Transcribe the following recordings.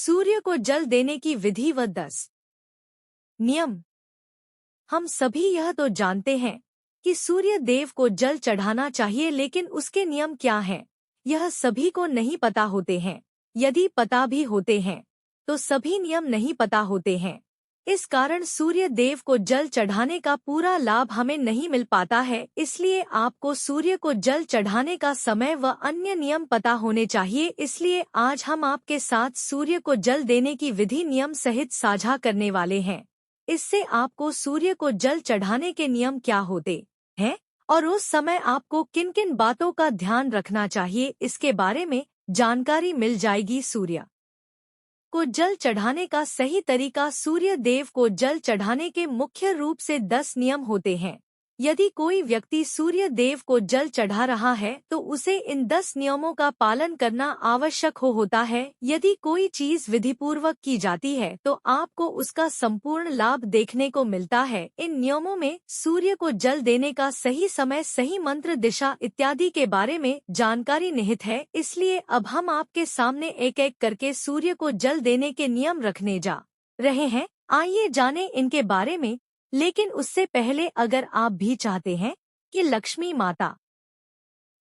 सूर्य को जल देने की विधि व 10 नियम। हम सभी यह तो जानते हैं कि सूर्य देव को जल चढ़ाना चाहिए, लेकिन उसके नियम क्या हैं, यह सभी को नहीं पता होते हैं। यदि पता भी होते हैं तो सभी नियम नहीं पता होते हैं। इस कारण सूर्य देव को जल चढ़ाने का पूरा लाभ हमें नहीं मिल पाता है। इसलिए आपको सूर्य को जल चढ़ाने का समय व अन्य नियम पता होने चाहिए। इसलिए आज हम आपके साथ सूर्य को जल देने की विधि नियम सहित साझा करने वाले हैं। इससे आपको सूर्य को जल चढ़ाने के नियम क्या होते हैं और उस समय आपको किन किन बातों का ध्यान रखना चाहिए, इसके बारे में जानकारी मिल जाएगी। सूर्य को जल चढ़ाने का सही तरीका। सूर्य देव को जल चढ़ाने के मुख्य रूप से 10 नियम होते हैं। यदि कोई व्यक्ति सूर्य देव को जल चढ़ा रहा है तो उसे इन 10 नियमों का पालन करना आवश्यक होता है। यदि कोई चीज विधिपूर्वक की जाती है तो आपको उसका संपूर्ण लाभ देखने को मिलता है। इन नियमों में सूर्य को जल देने का सही समय, सही मंत्र, दिशा इत्यादि के बारे में जानकारी निहित है। इसलिए अब हम आपके सामने एक एक करके सूर्य को जल देने के नियम रखने जा रहे हैं। आइए जानें इनके बारे में। लेकिन उससे पहले अगर आप भी चाहते हैं कि लक्ष्मी माता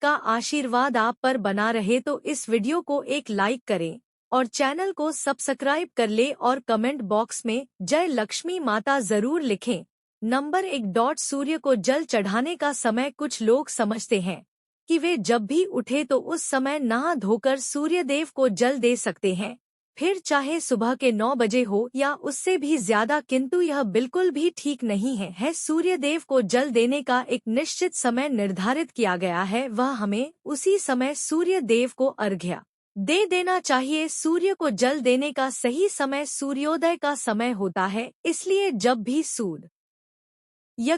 का आशीर्वाद आप पर बना रहे तो इस वीडियो को एक लाइक करें और चैनल को सब्सक्राइब कर ले और कमेंट बॉक्स में जय लक्ष्मी माता जरूर लिखें। नंबर 1। सूर्य को जल चढ़ाने का समय। कुछ लोग समझते हैं कि वे जब भी उठे तो उस समय नहा धोकर सूर्य देव को जल दे सकते हैं, फिर चाहे सुबह के 9 बजे हो या उससे भी ज्यादा, किंतु यह बिल्कुल भी ठीक नहीं है। सूर्य देव को जल देने का एक निश्चित समय निर्धारित किया गया है, वह हमें उसी समय सूर्य देव को अर्घ्य दे देना चाहिए। सूर्य को जल देने का सही समय सूर्योदय का समय होता है। इसलिए जब भी सूर्य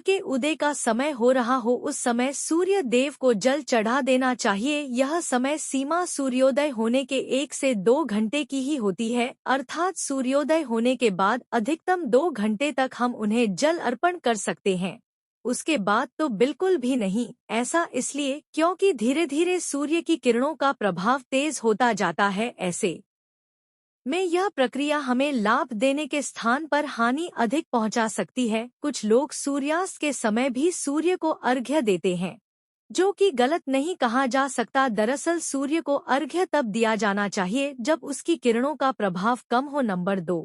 के उदय का समय हो रहा हो उस समय सूर्य देव को जल चढ़ा देना चाहिए। यह समय सीमा सूर्योदय होने के 1 से 2 घंटे की ही होती है, अर्थात सूर्योदय होने के बाद अधिकतम 2 घंटे तक हम उन्हें जल अर्पण कर सकते हैं। उसके बाद तो बिल्कुल भी नहीं। ऐसा इसलिए क्योंकि धीरे धीरे सूर्य की किरणों का प्रभाव तेज होता जाता है। ऐसे में यह प्रक्रिया हमें लाभ देने के स्थान पर हानि अधिक पहुंचा सकती है। कुछ लोग सूर्यास्त के समय भी सूर्य को अर्घ्य देते हैं, जो कि गलत नहीं कहा जा सकता। दरअसल सूर्य को अर्घ्य तब दिया जाना चाहिए जब उसकी किरणों का प्रभाव कम हो। नंबर 2।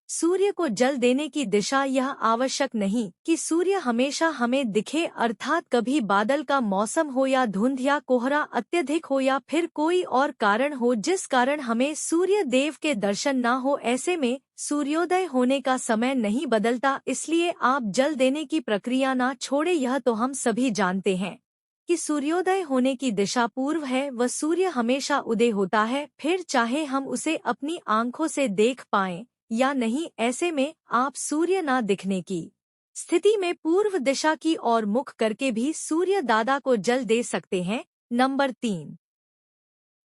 सूर्य को जल देने की दिशा। यह आवश्यक नहीं कि सूर्य हमेशा हमें दिखे, अर्थात कभी बादल का मौसम हो या धुंध या कोहरा अत्यधिक हो या फिर कोई और कारण हो जिस कारण हमें सूर्य देव के दर्शन न हो। ऐसे में सूर्योदय होने का समय नहीं बदलता, इसलिए आप जल देने की प्रक्रिया न छोड़े। यह तो हम सभी जानते हैं कि सूर्योदय होने की दिशा पूर्व है व सूर्य हमेशा उदय होता है, फिर चाहे हम उसे अपनी आंखों से देख पाएं या नहीं। ऐसे में आप सूर्य न दिखने की स्थिति में पूर्व दिशा की ओर मुख करके भी सूर्य दादा को जल दे सकते हैं। नंबर 3।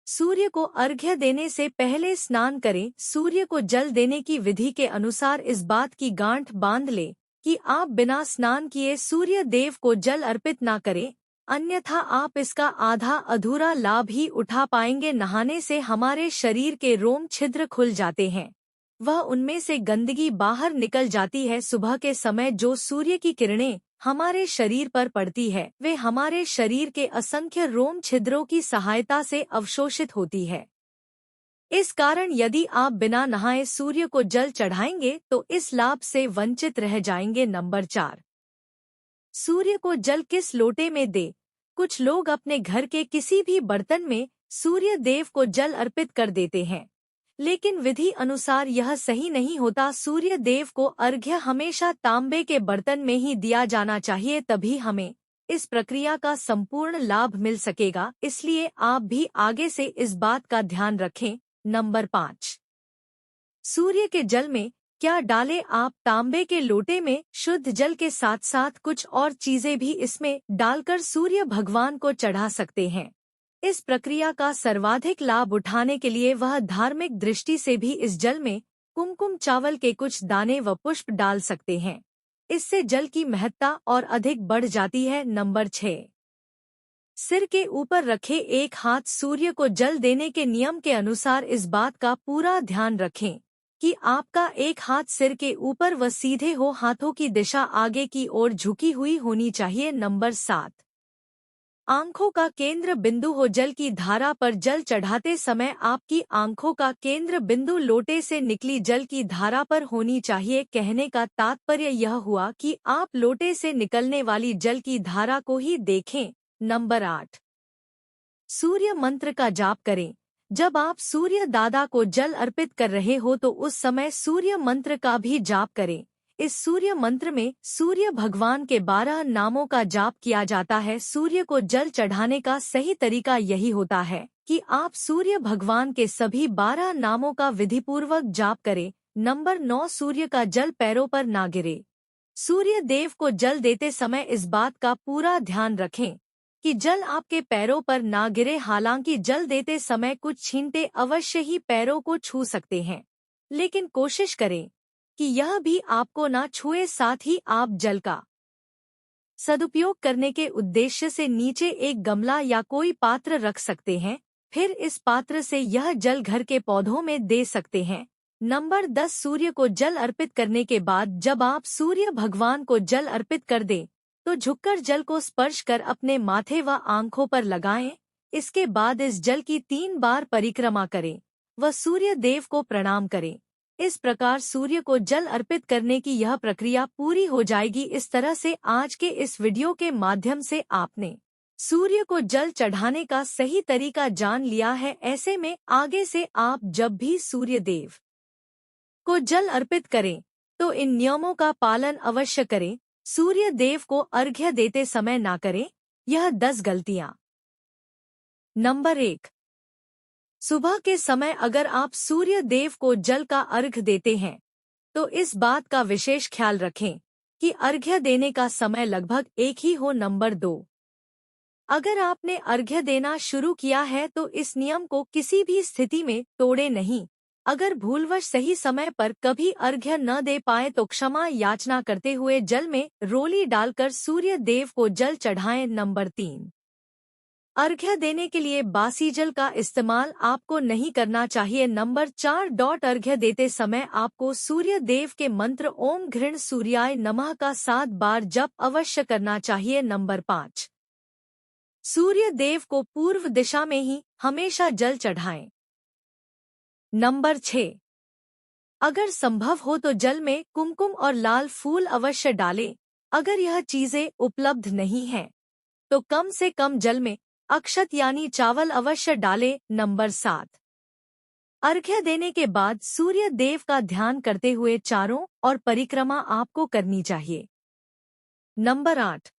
सूर्य को अर्घ्य देने से पहले स्नान करें। सूर्य को जल देने की विधि के अनुसार इस बात की गांठ बांध ले कि आप बिना स्नान किए सूर्य देव को जल अर्पित न करें, अन्यथा आप इसका आधा अधूरा लाभ ही उठा पाएंगे। नहाने से हमारे शरीर के रोम छिद्र खुल जाते हैं, वह उनमें से गंदगी बाहर निकल जाती है। सुबह के समय जो सूर्य की किरणें हमारे शरीर पर पड़ती है वे हमारे शरीर के असंख्य रोम छिद्रों की सहायता से अवशोषित होती है। इस कारण यदि आप बिना नहाए सूर्य को जल चढ़ाएंगे तो इस लाभ से वंचित रह जाएंगे। नंबर 4। सूर्य को जल किस लोटे में दे। कुछ लोग अपने घर के किसी भी बर्तन में सूर्य देव को जल अर्पित कर देते हैं, लेकिन विधि अनुसार यह सही नहीं होता। सूर्य देव को अर्घ्य हमेशा तांबे के बर्तन में ही दिया जाना चाहिए, तभी हमें इस प्रक्रिया का संपूर्ण लाभ मिल सकेगा। इसलिए आप भी आगे से इस बात का ध्यान रखें। नंबर 5। सूर्य के जल में क्या डालें। आप तांबे के लोटे में शुद्ध जल के साथ साथ कुछ और चीजें भी इसमें डालकर सूर्य भगवान को चढ़ा सकते हैं। इस प्रक्रिया का सर्वाधिक लाभ उठाने के लिए वह धार्मिक दृष्टि से भी इस जल में कुमकुम चावल के कुछ दाने व पुष्प डाल सकते हैं। इससे जल की महत्ता और अधिक बढ़ जाती है। नंबर 6। सिर के ऊपर रखे एक हाथ सूर्य को जल देने के नियम के अनुसार इस बात का पूरा ध्यान रखें कि आपका एक हाथ सिर के ऊपर व सीधे हो, हाथों की दिशा आगे की ओर झुकी हुई होनी चाहिए। नंबर 7, आंखों का केंद्र बिंदु हो। जल की धारा पर जल चढ़ाते समय आपकी आंखों का केंद्र बिंदु लोटे से निकली जल की धारा पर होनी चाहिए। कहने का तात्पर्य यह हुआ कि आप लोटे से निकलने वाली जल की धारा को ही देखें। नंबर 8, सूर्य मंत्र का जाप करें। जब आप सूर्य दादा को जल अर्पित कर रहे हो तो उस समय सूर्य मंत्र का भी जाप करें। इस सूर्य मंत्र में सूर्य भगवान के 12 नामों का जाप किया जाता है। सूर्य को जल चढ़ाने का सही तरीका यही होता है कि आप सूर्य भगवान के सभी 12 नामों का विधिपूर्वक जाप करें। नंबर 9, सूर्य का जल पैरों पर ना गिरे। सूर्य देव को जल देते समय इस बात का पूरा ध्यान रखें कि जल आपके पैरों पर ना गिरे। हालांकि जल देते समय कुछ छींटे अवश्य ही पैरों को छू सकते हैं, लेकिन कोशिश करें कि यह भी आपको ना छुए। साथ ही आप जल का सदुपयोग करने के उद्देश्य से नीचे एक गमला या कोई पात्र रख सकते हैं, फिर इस पात्र से यह जल घर के पौधों में दे सकते हैं। नंबर 10, सूर्य को जल अर्पित करने के बाद जब आप सूर्य भगवान को जल अर्पित कर दें तो झुककर जल को स्पर्श कर अपने माथे व आंखों पर लगाएं। इसके बाद इस जल की 3 बार परिक्रमा करें व सूर्य देव को प्रणाम करें। इस प्रकार सूर्य को जल अर्पित करने की यह प्रक्रिया पूरी हो जाएगी। इस तरह से आज के इस वीडियो के माध्यम से आपने सूर्य को जल चढ़ाने का सही तरीका जान लिया है। ऐसे में आगे से आप जब भी सूर्य देव को जल अर्पित करें तो इन नियमों का पालन अवश्य करें। सूर्य देव को अर्घ्य देते समय ना करें यह 10 गलतियां। नंबर 1, सुबह के समय अगर आप सूर्य देव को जल का अर्घ्य देते हैं तो इस बात का विशेष ख्याल रखें कि अर्घ्य देने का समय लगभग एक ही हो। नंबर 2, अगर आपने अर्घ्य देना शुरू किया है तो इस नियम को किसी भी स्थिति में तोड़े नहीं। अगर भूलवश सही समय पर कभी अर्घ्य न दे पाए तो क्षमा याचना करते हुए जल में रोली डालकर सूर्य देव को जल चढ़ाएं। नंबर 3, अर्घ्य देने के लिए बासी जल का इस्तेमाल आपको नहीं करना चाहिए। नंबर 4, अर्घ्य देते समय आपको सूर्य देव के मंत्र ओम घृण सूर्याय नमः का 7 बार जप अवश्य करना चाहिए। नंबर 5, सूर्य देव को पूर्व दिशा में ही हमेशा जल चढ़ाएं। नंबर 6, अगर संभव हो तो जल में कुमकुम और लाल फूल अवश्य डालें। अगर यह चीजें उपलब्ध नहीं हैं तो कम से कम जल में अक्षत यानी चावल अवश्य डालें। नंबर 7, अर्घ्य देने के बाद सूर्य देव का ध्यान करते हुए चारों ओर परिक्रमा आपको करनी चाहिए। नंबर 8,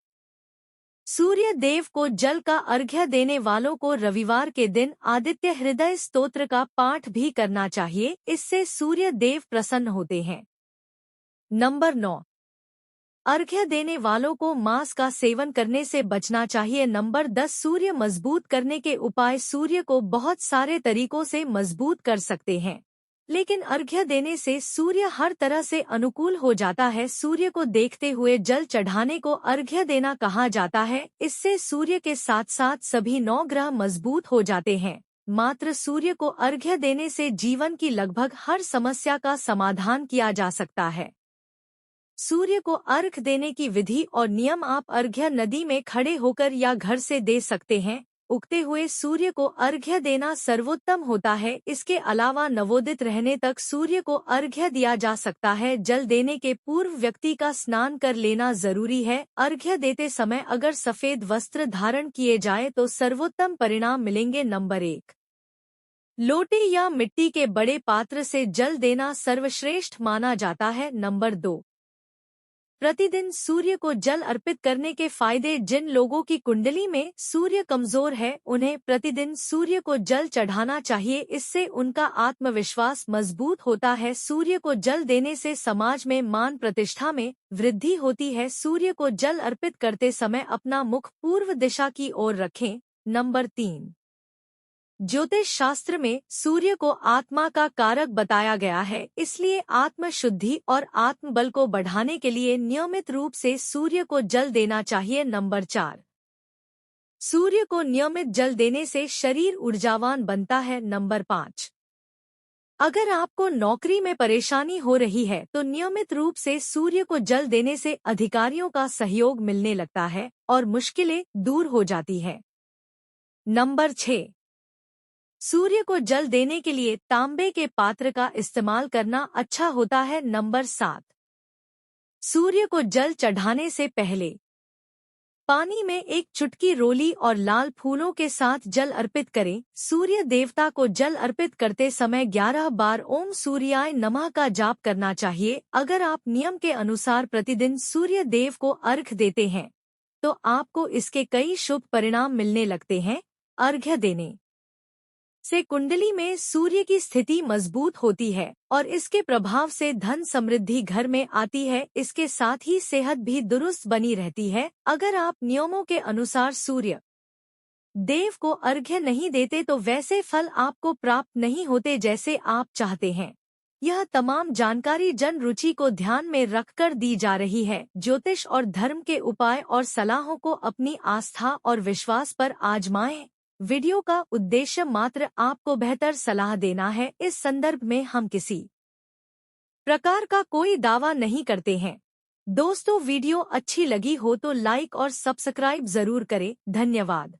सूर्य देव को जल का अर्घ्य देने वालों को रविवार के दिन आदित्य हृदय स्तोत्र का पाठ भी करना चाहिए, इससे सूर्य देव प्रसन्न होते हैं। नंबर 9, अर्घ्य देने वालों को मांस का सेवन करने से बचना चाहिए। नंबर 10, सूर्य मजबूत करने के उपाय। सूर्य को बहुत सारे तरीकों से मजबूत कर सकते हैं, लेकिन अर्घ्य देने से सूर्य हर तरह से अनुकूल हो जाता है। सूर्य को देखते हुए जल चढ़ाने को अर्घ्य देना कहा जाता है। इससे सूर्य के साथ साथ सभी 9 ग्रह मजबूत हो जाते हैं। मात्र सूर्य को अर्घ्य देने से जीवन की लगभग हर समस्या का समाधान किया जा सकता है। सूर्य को अर्घ्य देने की विधि और नियम। आप अर्घ्य नदी में खड़े होकर या घर से दे सकते हैं। उगते हुए सूर्य को अर्घ्य देना सर्वोत्तम होता है। इसके अलावा नवोदित रहने तक सूर्य को अर्घ्य दिया जा सकता है। जल देने के पूर्व व्यक्ति का स्नान कर लेना जरूरी है। अर्घ्य देते समय अगर सफेद वस्त्र धारण किए जाए तो सर्वोत्तम परिणाम मिलेंगे। नंबर 1, लोटे या मिट्टी के बड़े पात्र से जल देना सर्वश्रेष्ठ माना जाता है। नंबर 2, प्रतिदिन सूर्य को जल अर्पित करने के फायदे। जिन लोगों की कुंडली में सूर्य कमजोर है उन्हें प्रतिदिन सूर्य को जल चढ़ाना चाहिए, इससे उनका आत्मविश्वास मजबूत होता है। सूर्य को जल देने से समाज में मान प्रतिष्ठा में वृद्धि होती है। सूर्य को जल अर्पित करते समय अपना मुख पूर्व दिशा की ओर रखें। नंबर 3, ज्योतिष शास्त्र में सूर्य को आत्मा का कारक बताया गया है, इसलिए आत्म शुद्धि और आत्मबल को बढ़ाने के लिए नियमित रूप से सूर्य को जल देना चाहिए। नंबर 4, सूर्य को नियमित जल देने से शरीर ऊर्जावान बनता है। नंबर 5। अगर आपको नौकरी में परेशानी हो रही है तो नियमित रूप से सूर्य को जल देने से अधिकारियों का सहयोग मिलने लगता है और मुश्किलें दूर हो जाती है। नंबर 6। सूर्य को जल देने के लिए तांबे के पात्र का इस्तेमाल करना अच्छा होता है। नंबर 7। सूर्य को जल चढ़ाने से पहले पानी में एक चुटकी रोली और लाल फूलों के साथ जल अर्पित करें। सूर्य देवता को जल अर्पित करते समय 11 बार ओम सूर्याय नमः का जाप करना चाहिए। अगर आप नियम के अनुसार प्रतिदिन सूर्य देव को अर्घ्य देते हैं तो आपको इसके कई शुभ परिणाम मिलने लगते हैं। अर्घ्य देने से कुंडली में सूर्य की स्थिति मजबूत होती है और इसके प्रभाव से धन समृद्धि घर में आती है। इसके साथ ही सेहत भी दुरुस्त बनी रहती है। अगर आप नियमों के अनुसार सूर्य देव को अर्घ्य नहीं देते तो वैसे फल आपको प्राप्त नहीं होते जैसे आप चाहते हैं। यह तमाम जानकारी जन रुचि को ध्यान में रखकर दी जा रही है। ज्योतिष और धर्म के उपाय और सलाहों को अपनी आस्था और विश्वास पर आजमाएं। वीडियो का उद्देश्य मात्र आपको बेहतर सलाह देना है। इस संदर्भ में हम किसी प्रकार का कोई दावा नहीं करते हैं। दोस्तों, वीडियो अच्छी लगी हो तो लाइक और सब्सक्राइब जरूर करें। धन्यवाद।